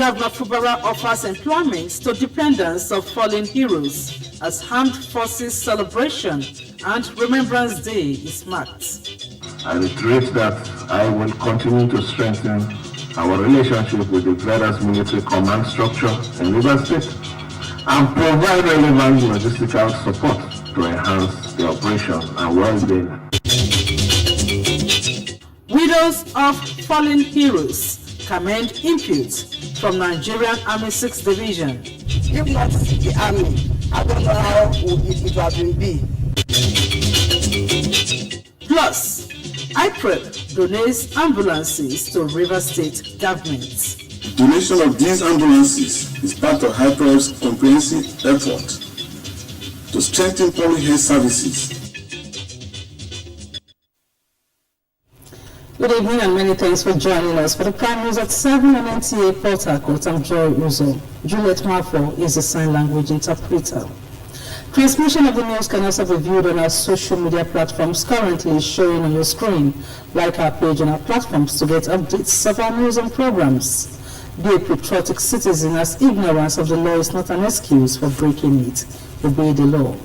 Governor Fubara offers employment to dependents of fallen heroes as Armed Forces Celebration and Remembrance Day is marked. I reiterate that I will continue to strengthen our relationship with the various military command structure in Rivers State and provide relevant logistical support to enhance the operation and well-being. Widows of fallen heroes commend input from Nigerian Army 6th Division. If not the Army, I don't know how it would have been. Plus, IPREP donates ambulances to Rivers State government. Donation of these ambulances is part of IPREP's comprehensive effort to strengthen public health services. Good evening and many thanks for joining us for the Prime News at 7 on NTA Port Harcourt. I'm Joy Uzo. Juliet Marfo is a sign language interpreter. Transmission of the news can also be viewed on our social media platforms currently showing on your screen. Like our page on our platforms to get updates of our news and programs. Be a patriotic citizen, as ignorance of the law is not an excuse for breaking it. Obey the law.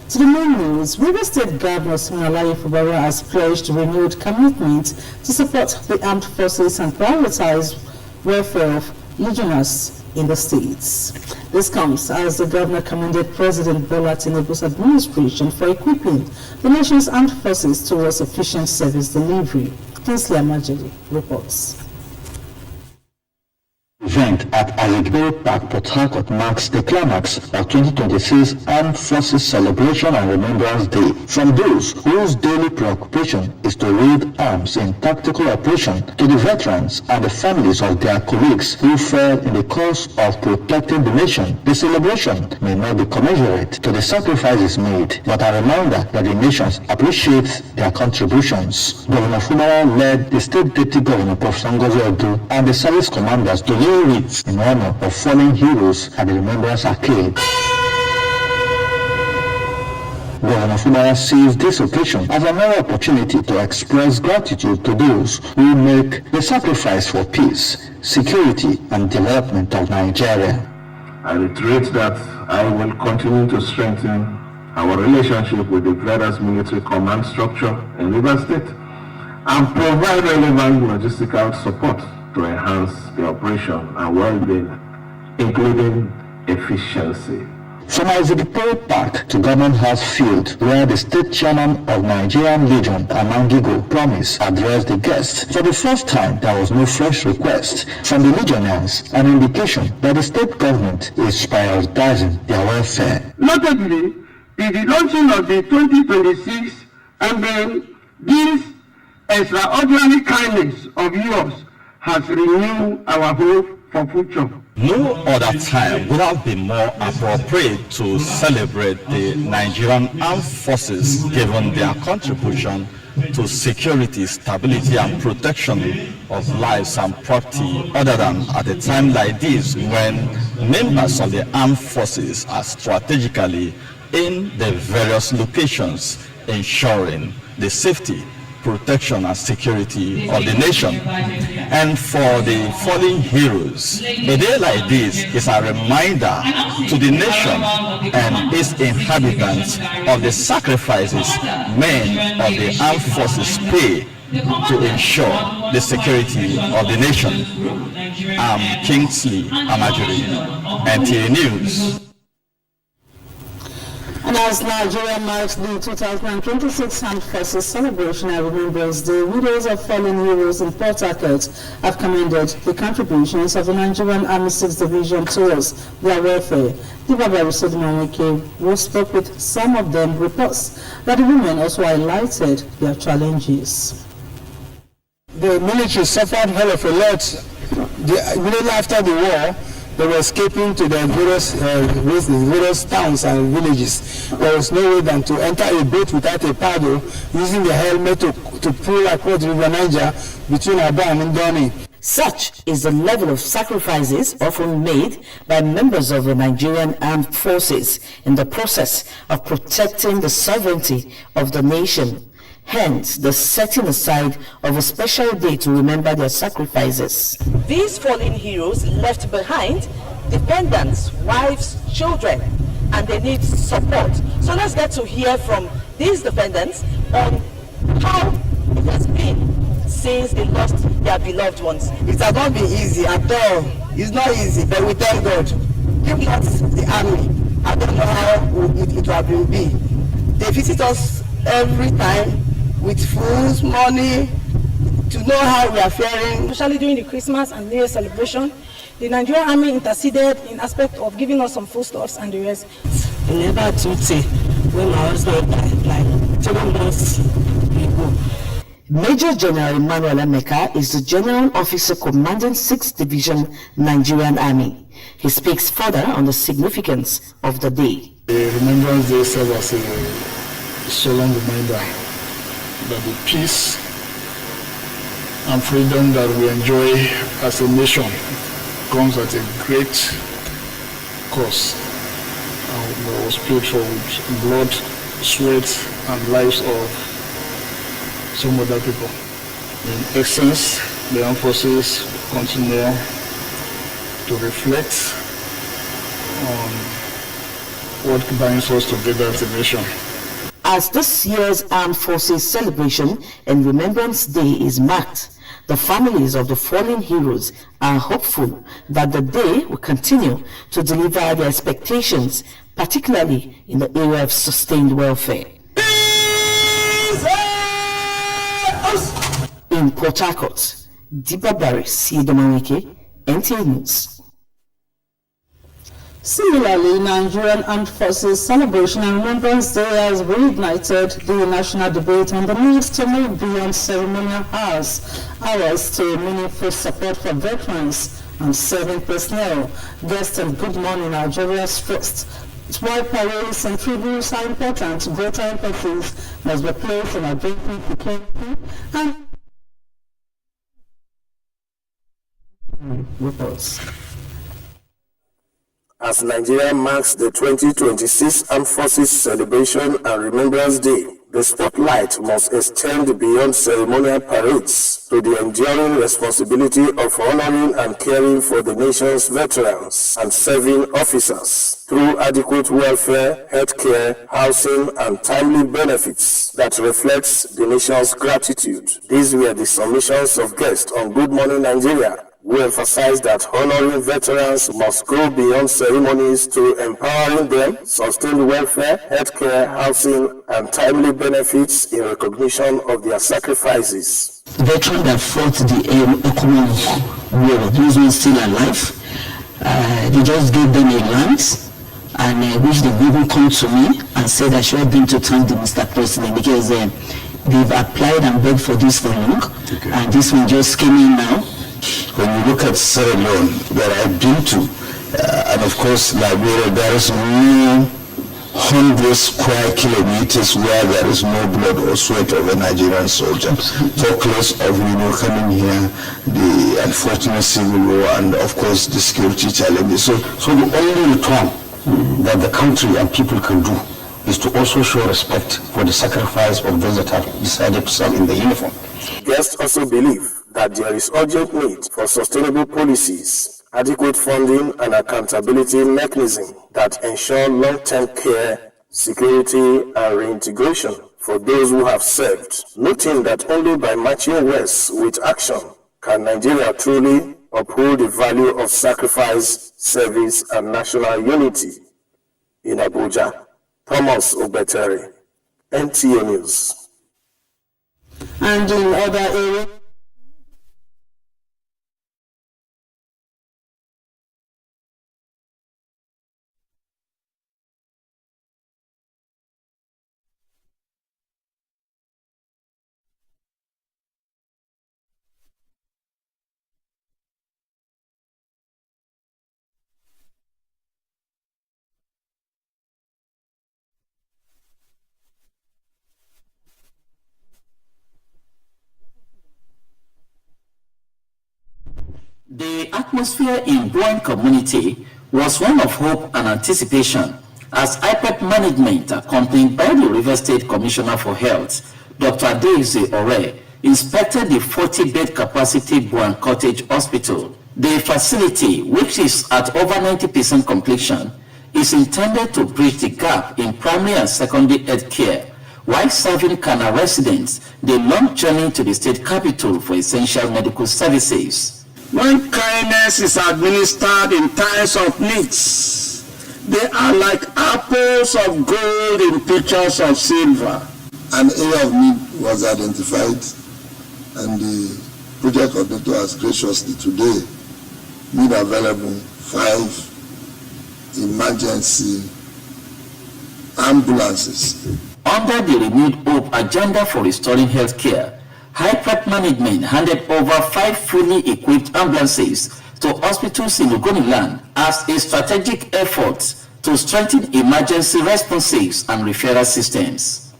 To the main news, Rivers State Governor Siminalayi Fubara has pledged renewed commitment to support the armed forces and prioritize welfare of legionnaires in the states. This comes as the governor commended President Bola Tinubu's administration for equipping the nation's armed forces towards efficient service delivery. Kinsley Amajiri reports. Event at Alegbe Park, Port Harcourt marks the climax of 2026 Armed Forces Celebration and Remembrance Day. From those whose daily preoccupation is to wield arms in tactical operation to the veterans and the families of their colleagues who fell in the cause of protecting the nation, the celebration may not be commensurate to the sacrifices made, but a reminder that the nations appreciate their contributions. Governor Fubara led the State Deputy Governor Prof. Ngozi Odu and the service commanders to lay wreaths in honor of fallen heroes at the Remembrance Arcade. Governor Fubara sees this occasion as another opportunity to express gratitude to those who make the sacrifice for peace, security, and development of Nigeria. I reiterate that I will continue to strengthen our relationship with the various military command structure in Rivers State and provide relevant logistical support to enhance the operation and well-being, including efficiency. From Alegbe Park to Government House Field, where the state chairman of Nigerian Legion, Amangigo, promised to address the guests. For the first time, there was no fresh request from the legionnaires, an indication that the state government is prioritizing their welfare. Notably, is the launching of the 2026 emblem. This extraordinary kindness of yours has renewed our hope for future. No other time would have been more appropriate to celebrate the Nigerian Armed Forces given their contribution to security, stability and protection of lives and property, other than at a time like this when members of the armed forces are strategically in the various locations ensuring the safety, protection and security of the nation. And for the fallen heroes, a day like this is a reminder to the nation and its inhabitants of the sacrifices men of the armed forces pay to ensure the security of the nation. I'm Kingsley Amajiri, NTA News. And as Nigeria marks the 2026 Armed Forces Celebration and Remembrance Day, widows of fallen heroes in Port Harcourt have commended the contributions of the Nigerian Army 6th Division towards their welfare. Dibaba Rusodimanweke, who spoke with some of them, reports that the women also highlighted their challenges. The military suffered hell of a lot. Immediately after the war, they were escaping to the various towns and villages. There was no way than to enter a boat without a paddle, using the helmet to pull across the River Niger between Aba and Ndoni. Such is the level of sacrifices often made by members of the Nigerian Armed Forces in the process of protecting the sovereignty of the nation. hence the setting aside of a special day to remember their sacrifices. These fallen heroes left behind dependents, wives, children, and they need support. So let's get to hear from these dependents on how it has been since they lost their beloved ones. It has not been easy at all. It's not easy, but we thank God. If not the army, I don't know how it would have been. They visit us every time with food, money, to know how we are faring. Especially during the Christmas and New Year celebration, the Nigerian army interceded in aspect of giving us some foodstuffs and the rest. Never to say when my husband died, like 3 months ago. Major General Emmanuel Emeka is the General Officer commanding 6th Division Nigerian Army. He speaks further on the significance of the day. The Remembrance Day serves as a solemn reminder that the peace and freedom that we enjoy as a nation comes at a great cost and was paid for with blood, sweat, and lives of some other people. In essence, the armed forces continue to reflect on what binds us together as a nation. As this year's Armed Forces celebration and Remembrance Day is marked, the families of the fallen heroes are hopeful that the day will continue to deliver their expectations, particularly in the area of sustained welfare. In Port Harcourt, Diba Barris, Sidomawike, NTA News. Similarly, Nigerian Armed Forces Celebration and Remembrance Day has reignited the national debate on the need to move beyond ceremonial hours to meaningful support for veterans and serving personnel. Guests and Good Morning Nigeria stressed while parades and tributes are important, greater emphasis must be placed on addressing security and reports. As Nigeria marks the 2026 Armed Forces Celebration and Remembrance Day, the spotlight must extend beyond ceremonial parades to the enduring responsibility of honoring and caring for the nation's veterans and serving officers through adequate welfare, healthcare, housing, and timely benefits that reflects the nation's gratitude. These were the submissions of guests on Good Morning Nigeria, who emphasized that honoring veterans must go beyond ceremonies to empowering them, sustain welfare, healthcare, housing, and timely benefits in recognition of their sacrifices. Veterans that fought the Okumu War, those ones still alive, they just gave them a land, and which they even come to me and said I should have been to thank the Mr. President because they've applied and begged for this for long, and this one just came in now. When you look at Sierra Leone, where I've been to, and of course Liberia, there is no 100 square kilometers where there is no blood or sweat of a Nigerian soldier. Talk less of coming here, the unfortunate civil war, and of course the security challenges. So the only return that the country and people can do is to also show respect for the sacrifice of those that have decided to serve in the uniform. Guests also believe that there is urgent need for sustainable policies, adequate funding, and accountability mechanism that ensure long-term care, security, and reintegration for those who have served, noting that only by marching west with action can Nigeria truly uphold the value of sacrifice, service, and national unity. In Abuja, Thomas Obetere, NTA News. And in other areas, the atmosphere in Bowen community was one of hope and anticipation as IPOP management, accompanied by the River State Commissioner for Health, Dr. Adeze Ore, inspected the 40-bed capacity Boan Cottage Hospital. The facility, which is at over 90% completion, is intended to bridge the gap in primary and secondary health care while serving Kana residents the long journey to the state capital for essential medical services. When kindness is administered in times of needs, they are like apples of gold in pitchers of silver. An area of need was identified, and the project coordinator has graciously today made available 5 emergency ambulances. Under the renewed hope agenda for restoring healthcare, High-Prep management handed over 5 fully equipped ambulances to hospitals in Ogoniland as a strategic effort to strengthen emergency responses and referral systems.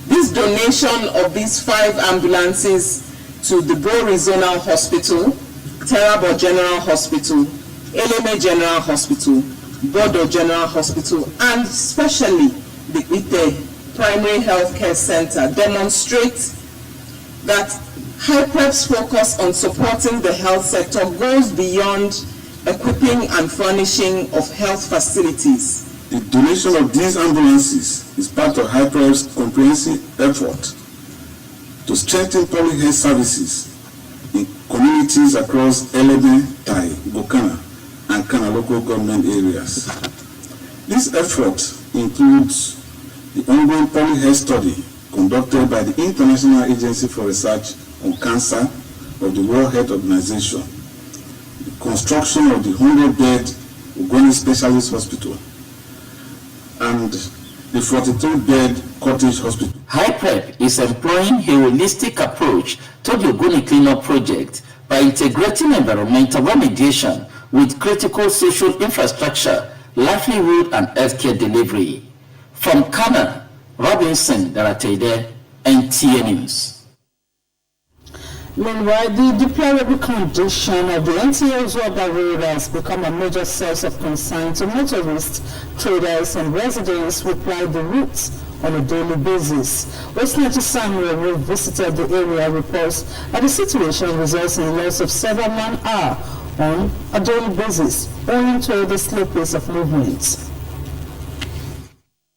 This donation of these 5 ambulances to the Bori Zonal Hospital, Terabo General Hospital, Eleme General Hospital, Bodo General Hospital, and especially the Ite Primary Healthcare Center demonstrates that High-Prep's focus on supporting the health sector goes beyond equipping and furnishing of health facilities. The donation of these ambulances is part of High-Prep's comprehensive effort to strengthen public health services in communities across Eleme, Tai, Bokana, and Kana local government areas. This effort includes the ongoing public health study conducted by the International Agency for Research on Cancer of the World Health Organization, the construction of the 100-bed Ogoni Specialist Hospital, and the 42-bed Cottage Hospital. High-Prep is employing a holistic approach to the Ogoni cleanup project by integrating environmental remediation with critical social infrastructure, livelihood, and healthcare delivery. From Kana, Robinson Daratede, NTA News. Meanwhile, the deplorable condition of the NTA Ozoba Road has become a major source of concern to motorists, traders, and residents who ply the routes on a daily basis. Westnachi Samuel, who visited the area, reports that the situation results in loss of several man-hours on a daily basis, owing to the slow pace of movement.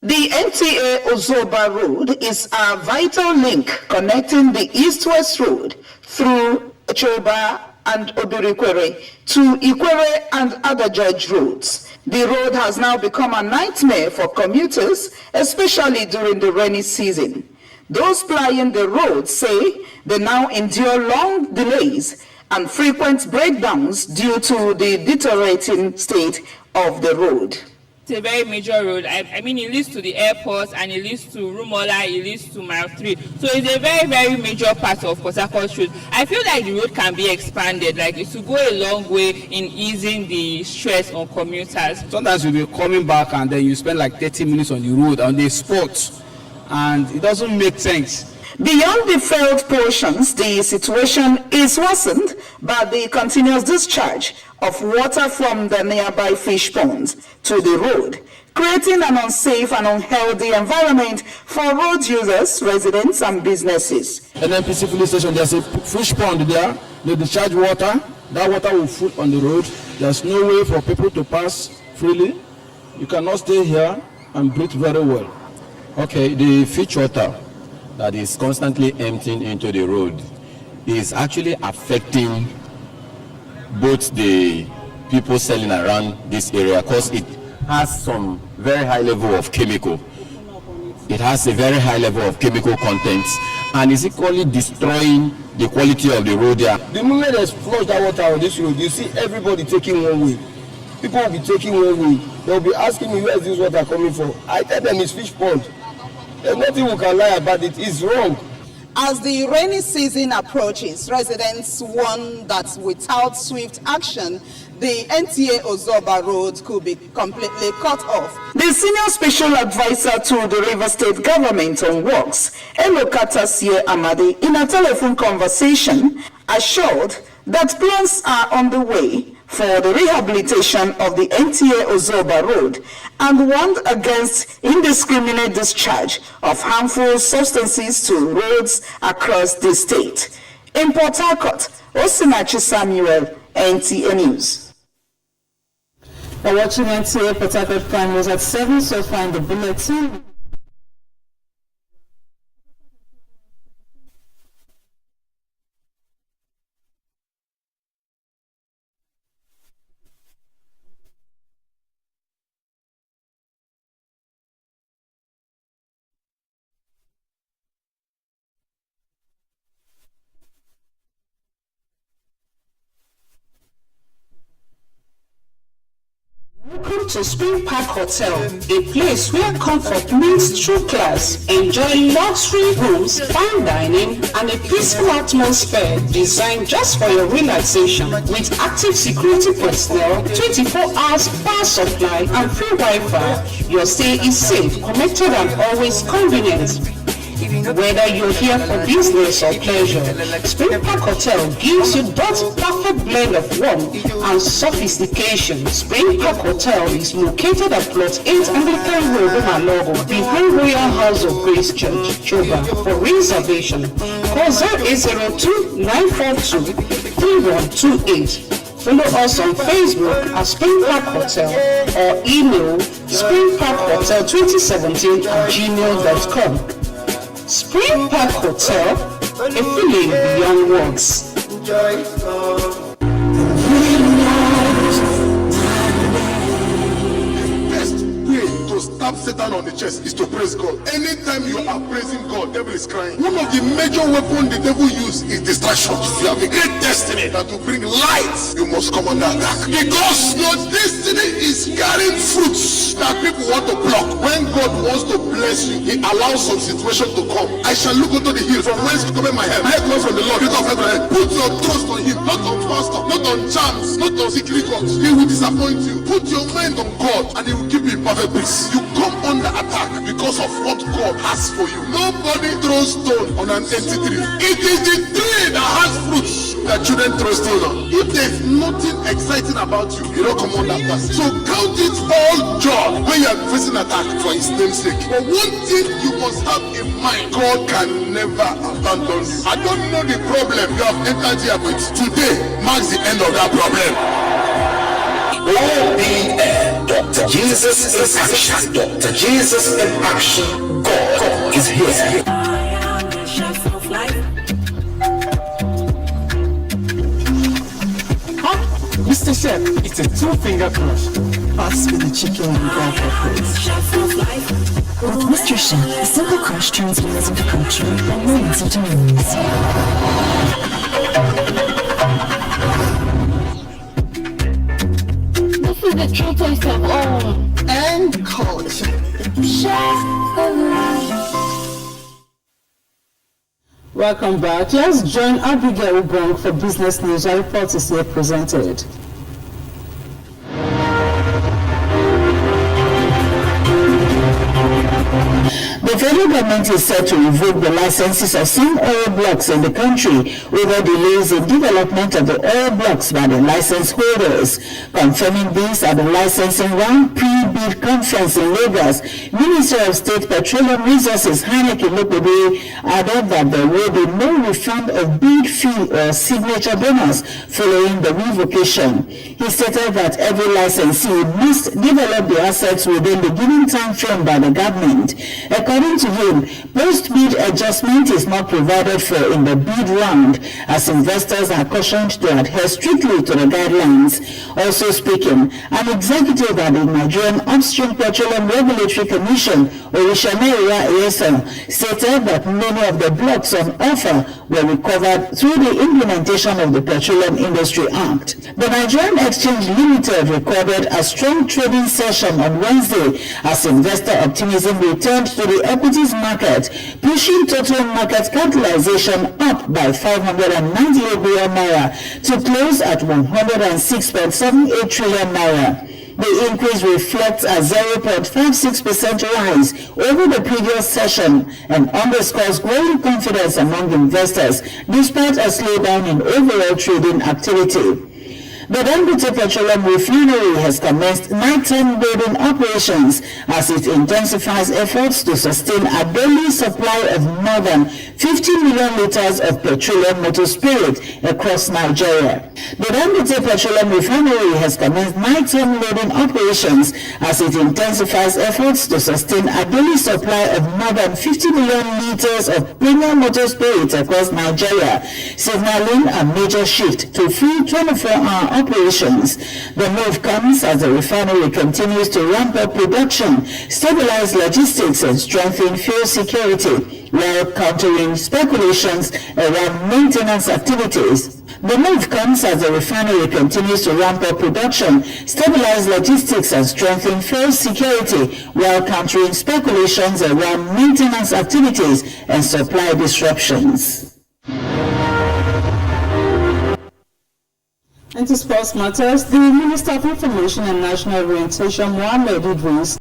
The NTA Ozoba Road is a vital link connecting the East-West Road through Choba and Obirikwere to Ikwere and other George roads. The road has now become a nightmare for commuters, especially during the rainy season. Those plying the road say they now endure long delays and frequent breakdowns due to the deteriorating state of the road. It's a very major road. I mean, it leads to the airport and it leads to Rumola, it leads to Mile 3. So it's a very, very major part of Port Harcourt Road. I feel like the road can be expanded. Like it will go a long way in easing the stress on commuters. Sometimes you'll be coming back and then you spend like 30 minutes on the road on the spot, and it doesn't make sense. Beyond the failed portions, the situation is worsened by the continuous discharge of water from the nearby fish ponds to the road, creating an unsafe and unhealthy environment for road users, residents, and businesses. NNPC police station, there's a fish pond there. They discharge water. That water will float on the road. There's no way for people to pass freely. You cannot stay here and breathe very well. Okay, the fish water that is constantly emptying into the road is actually affecting both the people selling around this area, because it has some very high level of chemical. It has a very high level of chemical contents and is equally destroying the quality of the road there. The moment they flush that water on this road, you see everybody taking one way. People will be taking one way. They'll be asking me, where is this water coming from? I tell them it's fish pond. There's nothing we can lie about it. It's wrong. As the rainy season approaches, residents warn that without swift action, the NTA Ozoba Road could be completely cut off. The senior special advisor to the River State government on works, Elokata Sie Amadi, in a telephone conversation, assured that plans are on the way for the rehabilitation of the NTA Ozoba Road and warned against indiscriminate discharge of harmful substances to roads across the state. In Port Harcourt, Osinachi Samuel, NTA News. We're watching NTA Port Harcourt Prime News at 7 so far in the bulletin. Welcome to Spring Park Hotel, a place where comfort meets true class. Enjoy luxury rooms, fine dining, and a peaceful atmosphere designed just for your relaxation. With active security personnel, 24 hours power supply, and free Wi-Fi, your stay is safe, connected, and always convenient. Whether you're here for business or pleasure, Spring Park Hotel gives you that perfect blend of warmth and sophistication. Spring Park Hotel is located at Plot 8 Anglican Road, Umalogo, behind Royal House of Grace Church, Choba. For reservation, call 0802-942-3128. Follow us on Facebook at Spring Park Hotel or email springparkhotel2017@gmail.com. Spring Park Hotel, a feeling beyond words. Stab Satan on the chest is to praise God. Anytime you are praising God, devil is crying. One of the major weapons the devil uses is distraction. If you have a great destiny that will bring light, you must come under attack. Because your destiny is carrying fruits that people want to block. When God wants to bless you, he allows some situation to come. I shall look unto the hill from whence cometh my help. My help comes from the Lord. Put your trust on him, not on pastor, not on charms, not on secret works. He will disappoint you. Put your mind on God and he will keep you in perfect peace. You come under attack because of what God has for you. Nobody throws stone on an empty tree. It is the tree that has fruits that children throw stone on. If there's nothing exciting about you, you don't come under attack. So count it all joy when you are facing attack for his name's sake. But one thing you must have in mind, God can never abandon you. I don't know the problem you have entered here with. Today marks the end of that problem. OBN, Dr. Jesus in action. Dr. Jesus in action. God is here. Mr. Chef, it's a two-finger crush. Pass me the chicken and go for praise. With Mr. Chef, a simple crush turns meals into culture and moments into memories. This is the true taste of home. And college. Welcome back. Let's join Abigail Ubong for Business News. Our report is here presented. The federal government is set to revoke the licenses of some oil blocks in the country over delays in development of the oil blocks by the license holders. Confirming this at the licensing round pre-bid conference in Lagos, Minister of State Petroleum Resources Hanneke Lokode added that there will be no refund of bid fee or signature bonus following the revocation. He stated that every licensee must develop the assets within the given time frame by the government. According to him, post-bid adjustment is not provided for in the bid round, as investors are cautioned to adhere strictly to the guidelines. Also speaking, an executive at the Nigerian Upstream Petroleum Regulatory Commission, Orishameya ESL, stated that many of the blocks on offer were recovered through the implementation of the Petroleum Industry Act. The Nigerian Exchange Limited recorded a strong trading session on Wednesday as investor optimism returned to the equities market, pushing total market capitalization up by 598 billion naira to close at 106.78 trillion naira. The increase reflects a 0.56% rise over the previous session and underscores growing confidence among investors despite a slowdown in overall trading activity. The Dangote Petroleum Refinery has commenced nighttime loading operations as it intensifies efforts to sustain a daily supply of more than 50 million liters of petroleum motor spirit across Nigeria. The Dangote Petroleum Refinery has commenced nighttime loading operations as it intensifies efforts to sustain a daily supply of more than 50 million liters of premium motor spirit across Nigeria, signaling a major shift to full 24-hour operations. The move comes as the refinery continues to ramp up production, stabilize logistics, and strengthen fuel security, while countering speculations around maintenance activities. The move comes as the refinery continues to ramp up production, stabilize logistics, and strengthen fuel security, while countering speculations around maintenance activities and supply disruptions. Into sports matters, the Minister of Information and National Orientation, Mohammed Idris,